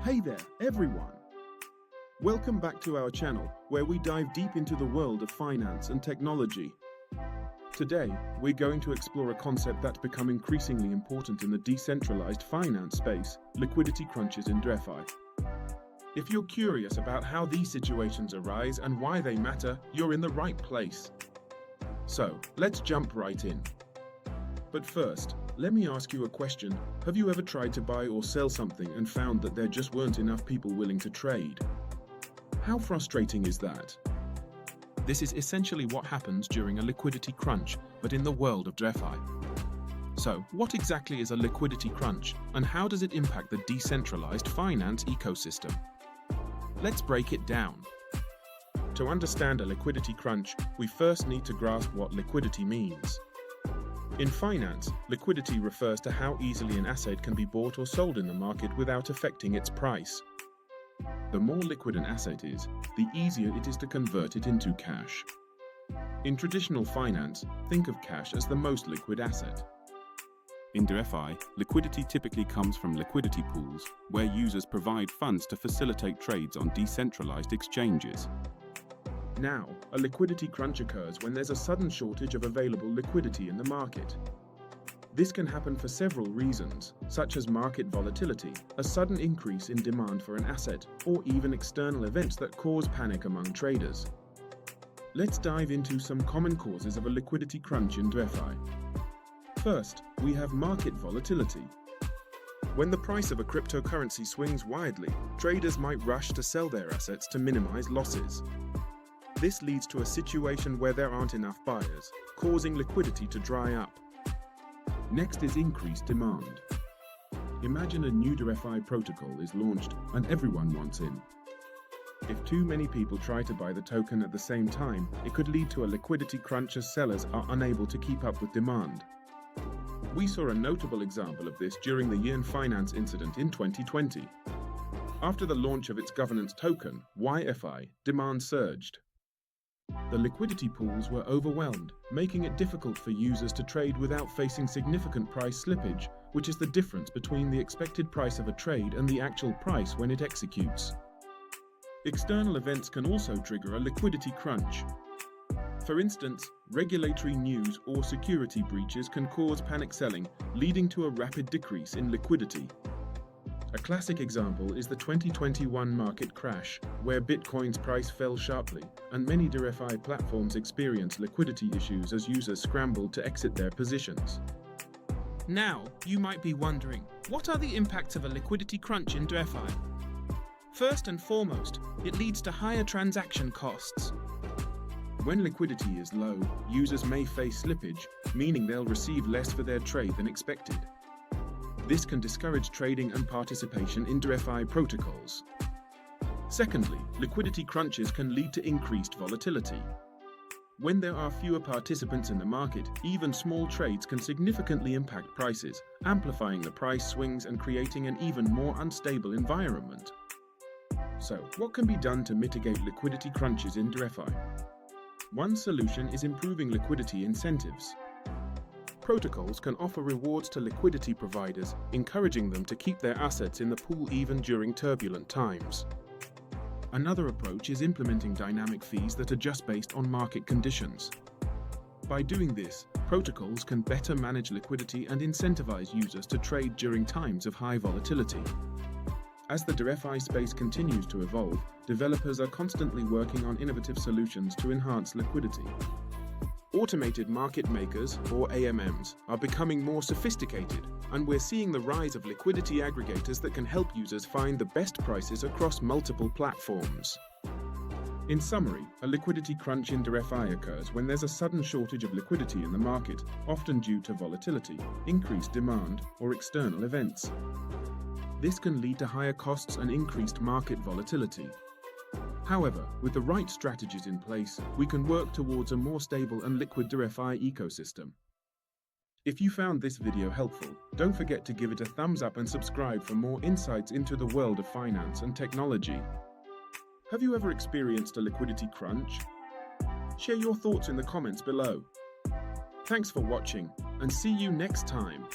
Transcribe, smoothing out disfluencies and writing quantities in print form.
Hey there, everyone! Welcome back to our channel, where we dive deep into the world of finance and technology. Today, we're going to explore a concept that's become increasingly important in the decentralized finance space: liquidity crunches in DeFi. If you're curious about how these situations arise and why they matter, you're in the right place. So, let's jump right in. But first, let me ask you a question. Have you ever tried to buy or sell something and found that there just weren't enough people willing to trade? How frustrating is that? This is essentially what happens during a liquidity crunch, but in the world of DeFi. So, what exactly is a liquidity crunch, and how does it impact the decentralized finance ecosystem? Let's break it down. To understand a liquidity crunch, we first need to grasp what liquidity means. In finance, liquidity refers to how easily an asset can be bought or sold in the market without affecting its price. The more liquid an asset is, the easier it is to convert it into cash. In traditional finance, think of cash as the most liquid asset. In DeFi, liquidity typically comes from liquidity pools, where users provide funds to facilitate trades on decentralized exchanges. Now, a liquidity crunch occurs when there's a sudden shortage of available liquidity in the market. This can happen for several reasons, such as market volatility, a sudden increase in demand for an asset, or even external events that cause panic among traders. Let's dive into some common causes of a liquidity crunch in DeFi. First, we have market volatility. When the price of a cryptocurrency swings widely, traders might rush to sell their assets to minimize losses. This leads to a situation where there aren't enough buyers, causing liquidity to dry up. Next is increased demand. Imagine a new DeFi protocol is launched and everyone wants in. If too many people try to buy the token at the same time, it could lead to a liquidity crunch as sellers are unable to keep up with demand. We saw a notable example of this during the Yearn Finance incident in 2020. After the launch of its governance token, YFI, demand surged. The liquidity pools were overwhelmed, making it difficult for users to trade without facing significant price slippage, which is the difference between the expected price of a trade and the actual price when it executes. External events can also trigger a liquidity crunch. For instance, regulatory news or security breaches can cause panic selling, leading to a rapid decrease in liquidity. A classic example is the 2021 market crash, where Bitcoin's price fell sharply, and many DeFi platforms experienced liquidity issues as users scrambled to exit their positions. Now, you might be wondering, what are the impacts of a liquidity crunch in DeFi? First and foremost, it leads to higher transaction costs. When liquidity is low, users may face slippage, meaning they'll receive less for their trade than expected. This can discourage trading and participation in DeFi protocols. Secondly, liquidity crunches can lead to increased volatility. When there are fewer participants in the market, even small trades can significantly impact prices, amplifying the price swings and creating an even more unstable environment. So, what can be done to mitigate liquidity crunches in DeFi? One solution is improving liquidity incentives. Protocols can offer rewards to liquidity providers, encouraging them to keep their assets in the pool even during turbulent times. Another approach is implementing dynamic fees that adjust based on market conditions. By doing this, protocols can better manage liquidity and incentivize users to trade during times of high volatility. As the DeFi space continues to evolve, developers are constantly working on innovative solutions to enhance liquidity. Automated market makers, or AMMs, are becoming more sophisticated, and we're seeing the rise of liquidity aggregators that can help users find the best prices across multiple platforms. In summary, a liquidity crunch in DeFi occurs when there's a sudden shortage of liquidity in the market, often due to volatility, increased demand, or external events. This can lead to higher costs and increased market volatility. However, with the right strategies in place, we can work towards a more stable and liquid DeFi ecosystem. If you found this video helpful, don't forget to give it a thumbs up and subscribe for more insights into the world of finance and technology. Have you ever experienced a liquidity crunch? Share your thoughts in the comments below. Thanks for watching, and see you next time.